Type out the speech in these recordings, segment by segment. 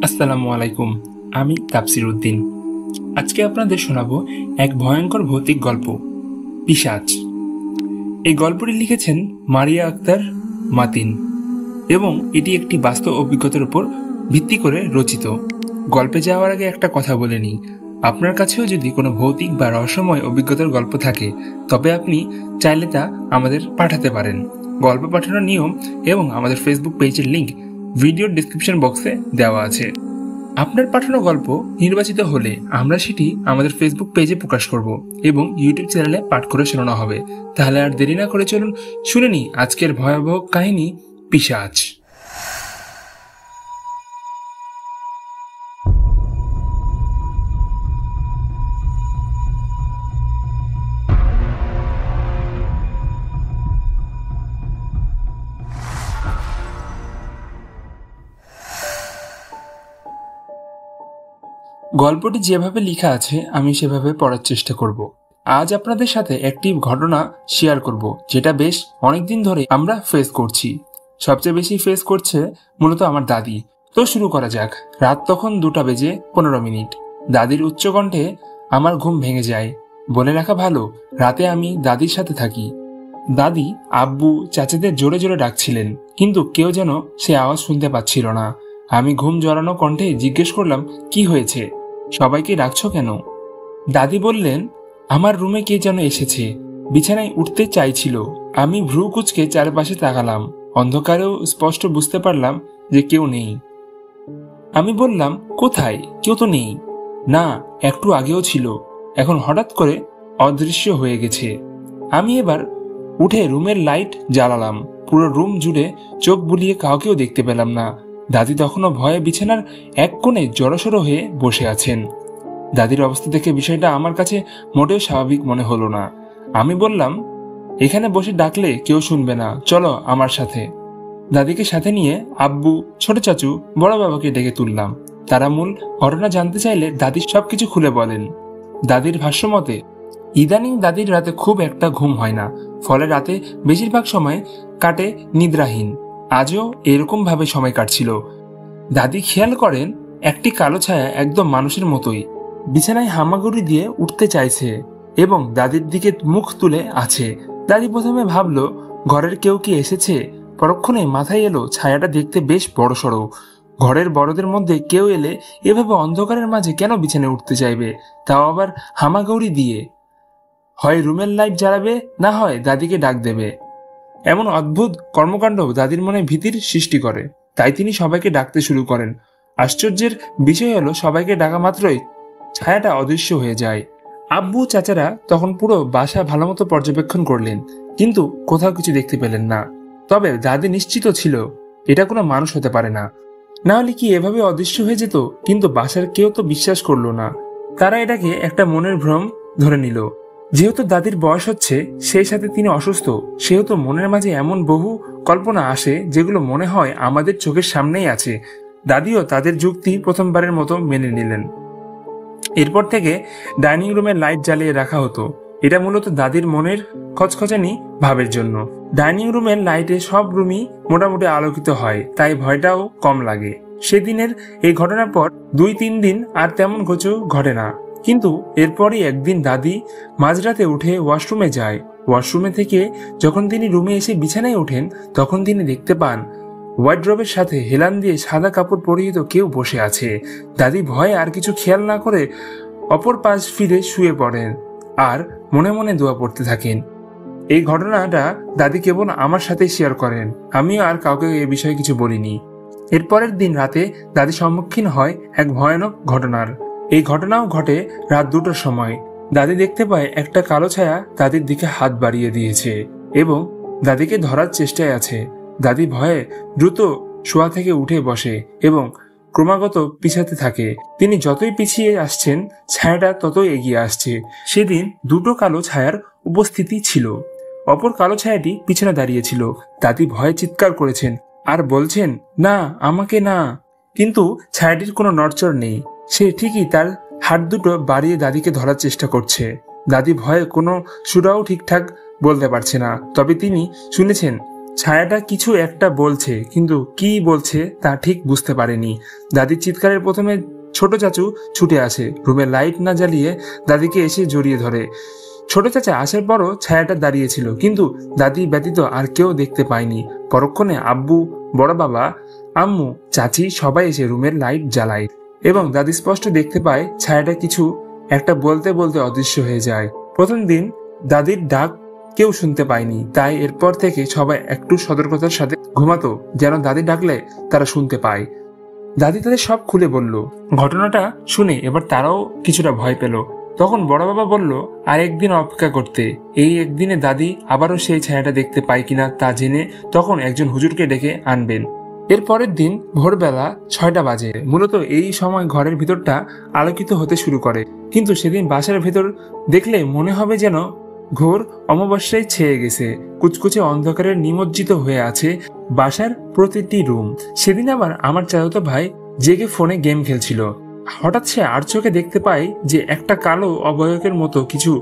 আসসালামু আলাইকুম। আমি তাফসির উদ্দিন। আজকে আপনাদের শোনাবো এক ভয়ঙ্কর ভৌতিক গল্প, পিশাচ। এই গল্পটি লিখেছেন মারিয়া আক্তার মাতিন এবং এটি একটি বাস্তব অভিজ্ঞতার উপর ভিত্তি করে রচিত। গল্পে যাওয়ার আগে একটা কথা বলে নিই, আপনার কাছেও যদি কোনো ভৌতিক বা রহস্যময় অভিজ্ঞতার গল্প থাকে তবে আপনি চাইলে তা আমাদের পাঠাতে পারেন। গল্প পাঠানোর নিয়ম এবং আমাদের ফেসবুক পেজের লিংক ভিডিওর ডিসক্রিপশন বক্সে দেওয়া আছে। আপনার পাঠানো গল্প নির্বাচিত হলে আমরা সেটি আমাদের ফেসবুক পেজে প্রকাশ করব এবং ইউটিউব চ্যানেলে পাঠ করে শোনানো হবে। তাহলে আর দেরি না করে চলুন শুনে নিই আজকের ভয়াবহ কাহিনী, পিশাচ। গল্পটি যেভাবে লেখা আছে আমি সেভাবে পড়ার চেষ্টা করব। আজ আপনাদের সাথে একটি ঘটনা শেয়ার করব যেটা বেশ অনেকদিন ধরে আমরা ফেস করছি। সবচেয়ে বেশি ফেস করছে মূলত আমার দাদি। তো শুরু করা যাক। রাত তখন 2:15। দাদির উচ্চকণ্ঠে আমার ঘুম ভেঙে যায়। বলে রাখা ভালো, রাতে আমি দাদির সাথে থাকি। দাদি আব্বু চাচাদের জোরে জোরে ডাকছিলেন, কিন্তু কেউ যেন সে আওয়াজ শুনতে পাচ্ছিল না। আমি ঘুম জড়ানো কণ্ঠে জিজ্ঞেস করলাম, কি হয়েছে, সবাইকে ডাকছো কেন? দাদি বললেন, আমার রুমে কে যেন এসেছে, বিছানায় উঠতে চাইছিল। আমি ভ্রু কুচকে চারপাশে তাকালাম। অন্ধকারেও স্পষ্ট বুঝতে পারলাম যে কেউ নেই। আমি বললাম, কোথায়? কেউ তো নেই। না, একটু আগেও ছিল, এখন হঠাৎ করে অদৃশ্য হয়ে গেছে। আমি এবার উঠে রুমের লাইট জ্বালালাম। পুরো রুম জুড়ে চোখ বুলিয়ে কাউকেও দেখতে পেলাম না। দাদি তখনও ভয়ে বিছানার এক কোণে জড়সড় হয়ে বসে আছেন। দাদির অবস্থা দেখে বিষয়টা আমার কাছে মোটেও স্বাভাবিক মনে হলো না। আমি বললাম, এখানে বসে ডাকলে কেউ শুনবে না, চলো আমার সাথে। দাদিকে সাথে নিয়ে আব্বু, ছোট চাচু, বড় বাবাকে ডেকে তুললাম। তারা মূল ঘটনা জানতে চাইলে দাদি সবকিছু খুলে বলেন। দাদির ভাষ্যমতে, ইদানিং দাদির রাতে খুব একটা ঘুম হয় না, ফলে রাতে বেশিরভাগ সময় কাটে নিদ্রাহীন। আজও এরকম ভাবে সময় কাটছিল। দাদি খেয়াল করেন একটি কালো ছায়া একদম মানুষের মতোই বিছানায় হামাগুড়ি দিয়ে উঠতে চাইছে এবং দাদির দিকে মুখ তুলে আছে। দাদি প্রথমে ভাবল ঘরের কেউ কি এসেছে। পরক্ষণে মাথায় এলো ছায়াটা দেখতে বেশ বড়সড়। ঘরের বড়দের মধ্যে কেউ এলে এভাবে অন্ধকারের মাঝে কেন বিছানায় উঠতে চাইবে, তাও আবার হামাগুড়ি দিয়ে? হয় রুমের লাইট জ্বালাবে, না হয় দাদিকে ডাক দেবে। এমন অদ্ভুত কর্মকাণ্ড দাদির মনে ভীতির সৃষ্টি করে। তাই তিনি সবাইকে ডাকতে শুরু করেন। আশ্চর্যের বিষয় হলো সবাইকে ডাকা মাত্রই ছায়াটা অদৃশ্য হয়ে যায়। আব্বু চাচারা তখন পুরো বাসা ভালোমতো পর্যবেক্ষণ করলেন, কিন্তু কোথাও কিছু দেখতে পেলেন না। তবে দাদি নিশ্চিত ছিল এটা কোনো মানুষ হতে পারে না, না হলে কি এভাবে অদৃশ্য হয়ে যেত? কিন্তু বাসার কেউ তো বিশ্বাস করলো না। তারা এটাকে একটা মনের ভ্রম ধরে নিল। যেহেতু দাদির বয়স হচ্ছে, সেই সাথে তিনি অসুস্থ, সেহেতু মনের মাঝে এমন বহু কল্পনা আসে যেগুলো মনে হয় আমাদের চোখের সামনেই আছে। দাদিও তাদের যুক্তি প্রথমবারের মতো মেনে নিলেন। এরপর থেকে ডাইনিং রুমে লাইট জ্বালিয়ে রাখা হতো। এটা মূলত দাদির মনের খচখচানি ভাবের জন্য। ডাইনিং রুমের লাইটে সব রুমই মোটামুটি আলোকিত হয়, তাই ভয়টাও কম লাগে। সেদিনের এই ঘটনার পর 2-3 দিন আর তেমন কিছু ঘটে না। কিন্তু এরপরই একদিন দাদি মাঝরাতে উঠে ওয়াশরুমে যায়। ওয়াশরুমে থেকে যখন তিনি রুমে এসে বিছানায় ওঠেন, তখন তিনি দেখতে পান ওয়ার্ড্রবের সাথে হেলান দিয়ে সাদা কাপড় পরিহিত কেউ বসে আছে। দাদি ভয়ে আর কিছু খেয়াল না করে অপর পাশ ফিরে শুয়ে পড়েন আর মনে মনে দোয়া পড়তে থাকেন। এই ঘটনাটা দাদি কেবল আমার সাথে শেয়ার করেন, আমিও আর কাউকে এ বিষয়ে কিছু বলিনি। এরপরের দিন রাতে দাদি সম্মুখীন হয় এক ভয়ানক ঘটনার। এই ঘটনাও ঘটে রাত 2টার সময়। দাদি দেখতে পায় একটা কালো ছায়া দাদির দিকে হাত বাড়িয়ে দিয়েছে এবং দাদিকে ধরার চেষ্টায় আছে। দাদি ভয়ে দ্রুত শোয়া থেকে উঠে বসে এবং ক্রমাগত পিছাতে থাকে। তিনি যতই পিছিয়ে আসছেন, ছায়াটা ততই এগিয়ে আসছে। সেদিন 2টো কালো ছায়ার উপস্থিতি ছিল। অপর কালো ছায়াটি পিছনে দাঁড়িয়েছিল। দাদি ভয়ে চিৎকার করেছেন আর বলছেন, না, আমাকে না। কিন্তু ছায়াটির কোনো নড়চড় নেই। সে ঠিকই তার হাত দুটো বাড়িয়ে দাদিকে ধরার চেষ্টা করছে। দাদি ভয়ে কোনো সুরাও ঠিকঠাক বলতে পারছে না। তবে তিনি শুনেছেন ছায়াটা কিছু একটা বলছে, কিন্তু কি বলছে তা ঠিক বুঝতে পারেনি। দাদির চিৎকারের প্রথমে ছোট চাচু ছুটে আসে, রুমে লাইট না জ্বালিয়ে দাদিকে এসে জড়িয়ে ধরে। ছোট চাচা আসার পরও ছায়াটা দাঁড়িয়েছিল, কিন্তু দাদি ব্যতীত আর কেউ দেখতে পায়নি। পরক্ষণে আব্বু, বড় বাবা, আম্মু, চাচি সবাই এসে রুমের লাইট জ্বালায় এবং দাদি স্পষ্ট দেখতে পায় ছায়াটা কিছু একটা বলতে বলতে অদৃশ্য হয়ে যায়। প্রথম দিন দাদির ডাক কেউ শুনতে পায়নি, তাই এরপর থেকে সবাই একটু সতর্কতার সাথে ঘুমাতো, যেন দাদি ডাকলে তারা শুনতে পায়। দাদি তাদের সব খুলে বলল। ঘটনাটা শুনে এবার তারাও কিছুটা ভয় পেল। তখন বড় বাবা বলল আর একদিন অপেক্ষা করতে, এই একদিনে দাদি আবারও সেই ছায়াটা দেখতে পায় কিনা তা জেনে তখন একজন হুজুরকে ডেকে আনবেন। এর পরের দিন ভোরবেলা 6টা বাজে। মূলত এই সময় ঘরের ভিতরটা আলোকিত হতে শুরু করে, কিন্তু সেদিন বাসার ভেতর দেখলে মনে হবে যেন ঘোর অমাবস্যায় ছেয়ে গেছে। কুচকুচে অন্ধকারে নিমজ্জিত হয়ে আছে বাসার প্রতিটি রুম। সেদিন আবার আমার চাচাতো ভাই জেগে ফোনে গেম খেলছিল। হঠাৎ সে আর চোখে দেখতে পায় যে একটা কালো অবয়বের মতো কিছু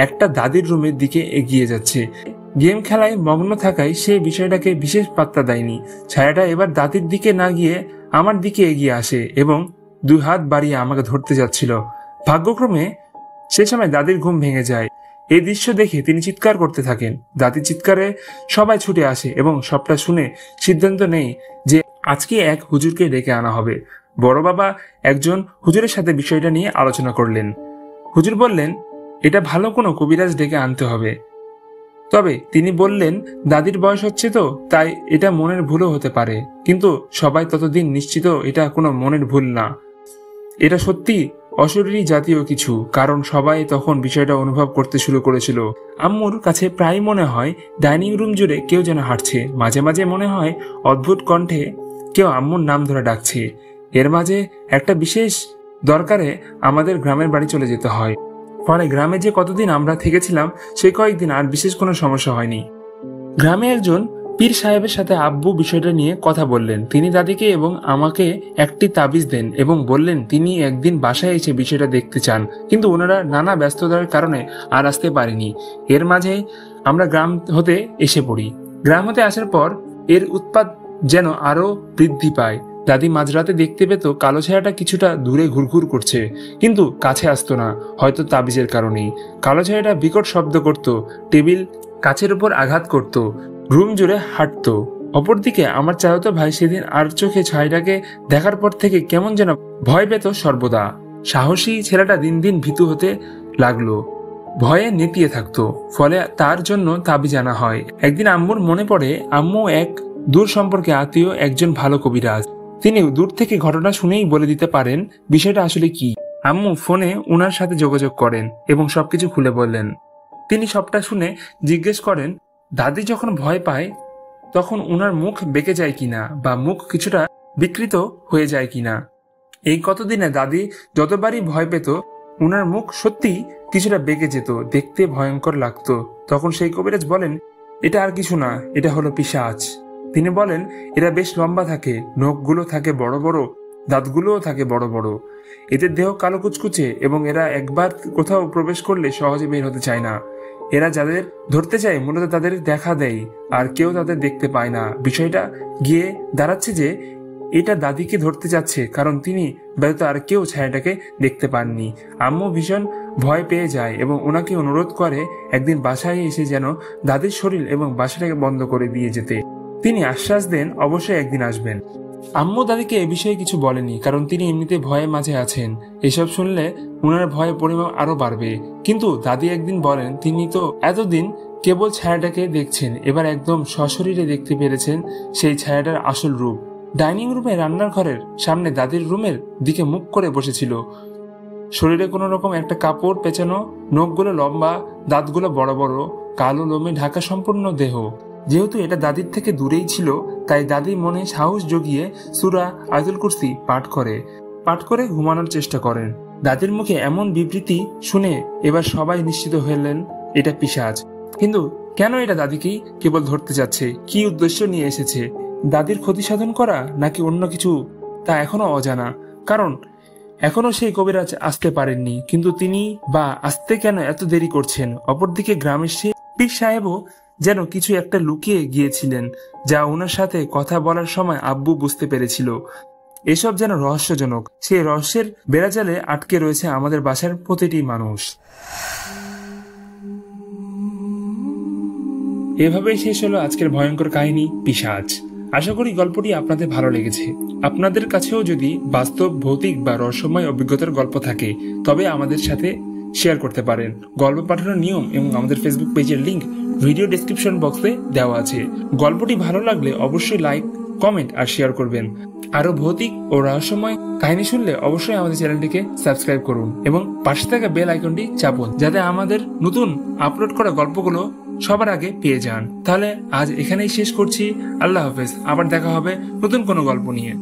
একটা দাদির রুমের দিকে এগিয়ে যাচ্ছে। গেম খেলায় মগ্ন থাকায় সে বিষয়টাকে বিশেষ পাত্তা দেয়নি। ছায়াটা এবার দাদির দিকে না গিয়ে আমার দিকে এগিয়ে আসে এবং 2 হাত বাড়িয়ে আমাকে ধরতে যাচ্ছিল। ভাগ্যক্রমে সে সময় দাদির ঘুম ভেঙে যায়। এই দৃশ্য দেখে তিনি চিৎকার করতে থাকেন। দাদির চিৎকারে সবাই ছুটে আসে এবং সবটা শুনে সিদ্ধান্ত নেই যে আজকে এক হুজুরকে ডেকে আনা হবে। বড় বাবা একজন হুজুরের সাথে বিষয়টা নিয়ে আলোচনা করলেন। হুজুর বললেন এটা ভালো কোনো কবিরাজ ডেকে আনতে হবে। তবে তিনি বললেন দাদির বয়স হচ্ছে তো, তাই এটা মনের ভুলও হতে পারে। কিন্তু সবাই ততদিন নিশ্চিত এটা কোনো মনের ভুল না, এটা সত্যি অশরীরী জাতীয় কিছু, কারণ সবাই তখন বিষয়টা অনুভব করতে শুরু করেছিল। আম্মুর কাছে প্রায় মনে হয় ডাইনিং রুম জুড়ে কেউ যেন হাঁটছে। মাঝে মাঝে মনে হয় অদ্ভুত কণ্ঠে কেউ আম্মুর নাম ধরে ডাকছে। এর মাঝে একটা বিশেষ দরকারে আমাদের গ্রামের বাড়ি চলে যেতে হয়, ফলে গ্রামে যে কতদিন আমরা থেকেছিলাম সেই কয়েকদিন আর বিশেষ কোনো সমস্যা হয়নি। গ্রামে একজন পীর সাহেবের সাথে আব্বু বিষয়টা নিয়ে কথা বললেন। তিনি দাদিকে এবং আমাকে একটি তাবিজ দেন এবং বললেন তিনি একদিন বাসায় এসে বিষয়টা দেখতে চান, কিন্তু ওনারা নানা ব্যস্ততার কারণে আর আসতে পারেনি। এর মাঝে আমরা গ্রাম হতে এসে পড়ি। গ্রাম হতে আসার পর এর উৎপাত যেন আরো বৃদ্ধি পায়। দাদি মাঝরাতে দেখতে পেত কালো ছায়াটা কিছুটা দূরে ঘুরঘুর করছে, কিন্তু কাছে আসতো না, হয়তো তাবিজের কারণেই। কালো ছায়াটা বিকট শব্দ করত, টেবিল কাছের উপর আঘাত করত, রুম জুড়ে হাঁটতো। অপরদিকে আমার চাচাতো ভাই সেদিন আর চোখে ছায়াটাকে দেখার পর থেকে কেমন যেন ভয় পেত সর্বদা। সাহসী ছেলেটা দিন দিন ভীতু হতে লাগলো, ভয়ে নেতিয়ে থাকতো। ফলে তার জন্য তাবিজ আনা হয়। একদিন আম্মুর মনে পড়ে আম্মু এক দূর সম্পর্কে আত্মীয় একজন ভালো কবিরাজ। তিনি দূর থেকে ঘটনা শুনেই বলে দিতে পারেন বিষয়টা আসলে কি। আম্মু ফোনে উনার সাথে যোগাযোগ করেন এবং সবকিছু খুলে বললেন। তিনি সবটা শুনে জিজ্ঞেস করেন দাদি যখন ভয় পায় তখন উনার মুখ বেঁকে যায় কিনা বা মুখ কিছুটা বিকৃত হয়ে যায় কিনা। এই কতদিনে দাদি যতবারই ভয় পেত উনার মুখ সত্যি কিছুটা বেঁকে যেত, দেখতে ভয়ঙ্কর লাগতো। তখন সেই কবিরাজ বলেন এটা আর কিছু না, এটা হলো পিশাচ। তিনি বলেন এরা বেশ লম্বা থাকে, নখগুলো থাকে বড় বড়, দাঁতগুলোও থাকে বড় বড়, এদের দেহ কালো কুচকুচে এবং এরা একবার কোথাও প্রবেশ করলে সহজে বের হতে চায় না। এরা যাদের ধরতে চায় মূলত তাদের দেখা দেয়, আর কেউ তাদের দেখতে পায় না। বিষয়টা গিয়ে দাঁড়াচ্ছে যে এটা দাদিকে ধরতে যাচ্ছে, কারণ তিনি ব্যতীত আর কেউ ছায়াটাকে দেখতে পাননি। আম্মু ভীষণ ভয় পেয়ে যায় এবং ওনাকে অনুরোধ করে একদিন বাসায় এসে যেন দাদির শরীর এবং বাসাটাকে বন্ধ করে দিয়ে যেতে। তিনি আশ্বাস দেন অবশ্যই একদিন আসবেন। আম্মু দাদিকে এ বিষয়ে কিছু বলেনি, কারণ তিনি এমনিতে ভয়ে মাঝে আছেন। এসব শুনলে উনার ভয়ের পরিমাণ আরো বাড়বে। কিন্তু দাদি একদিন বলেন তিনি তো এতদিন কেবল ছায়াটাকে দেখছেন, এবার একদম সশরীরে দেখতে পেরেছেন সেই ছায়াটার আসল রূপ। ডাইনিং রুমে রান্নার ঘরের সামনে দাদির রুমের দিকে মুখ করে বসেছিল। শরীরে কোনো রকম একটা কাপড় পেঁচানো, নখগুলো লম্বা, দাঁতগুলো বড় বড়, কালো লোমে ঢাকা সম্পূর্ণ দেহ। যেহেতু এটা দাদির থেকে দূরেই ছিল, তাই দাদি মনে সাহস জগিয়ে সূরা আয়াতুল কুরসি পাঠ করে ঘুমানোর চেষ্টা করেন। দাদির মুখে এমন বিবৃতি শুনে এবার সবাই নিশ্চিত হলেন এটা পিশাচ। কিন্তু কেন এটা দাদিকেই কেবল ধরতে যাচ্ছে, কি উদ্দেশ্য নিয়ে এসেছে, দাদির ক্ষতি সাধন করা নাকি অন্য কিছু, তা এখনো অজানা। কারণ এখনো সেই কবিরাজ আসতে পারেননি, কিন্তু তিনি বা আসতে কেন এত দেরি করছেন। অপরদিকে গ্রামের সেই পীর সাহেবও যেন কিছু একটা লুকিয়ে গিয়েছিলেন, যা ওনার সাথে কথা বলার সময় আব্বু বুঝতে পেরেছিল। এসব যেন রহস্যজনক। সেই রহস্যের বেড়াজালে আটকে রয়েছে আমাদের বাসার প্রতিটি মানুষ। এভাবেই শেষ হলো আজকের ভয়ঙ্কর কাহিনী পিশাচ। আশা করি গল্পটি আপনাদের ভালো লেগেছে। আপনাদের কাছেও যদি বাস্তব, ভৌতিক বা রহস্যময় অভিজ্ঞতার গল্প থাকে তবে আমাদের সাথে শেয়ার করতে পারেন। গল্প পাঠানোর নিয়ম এবং আমাদের ফেসবুক পেজের লিংক ভিডিও ডেসক্রিপশন বক্সে দেওয়া আছে। গল্পটি ভালো লাগলে অবশ্যই লাইক, কমেন্ট আর শেয়ার করবেন। আরো ভৌতিক ও রহস্যময় কাহিনী শুনলে অবশ্যই আমাদের চ্যানেলটিকে সাবস্ক্রাইব করুন এবং পাশে থাকা বেল আইকনটি চাপুন, যাতে আমাদের নতুন আপলোড করা গল্পগুলো সবার আগে পেয়ে যান। তাহলে আজ এখানেই শেষ করছি। আল্লাহ হাফেজ। আবার দেখা হবে নতুন কোনো গল্প নিয়ে।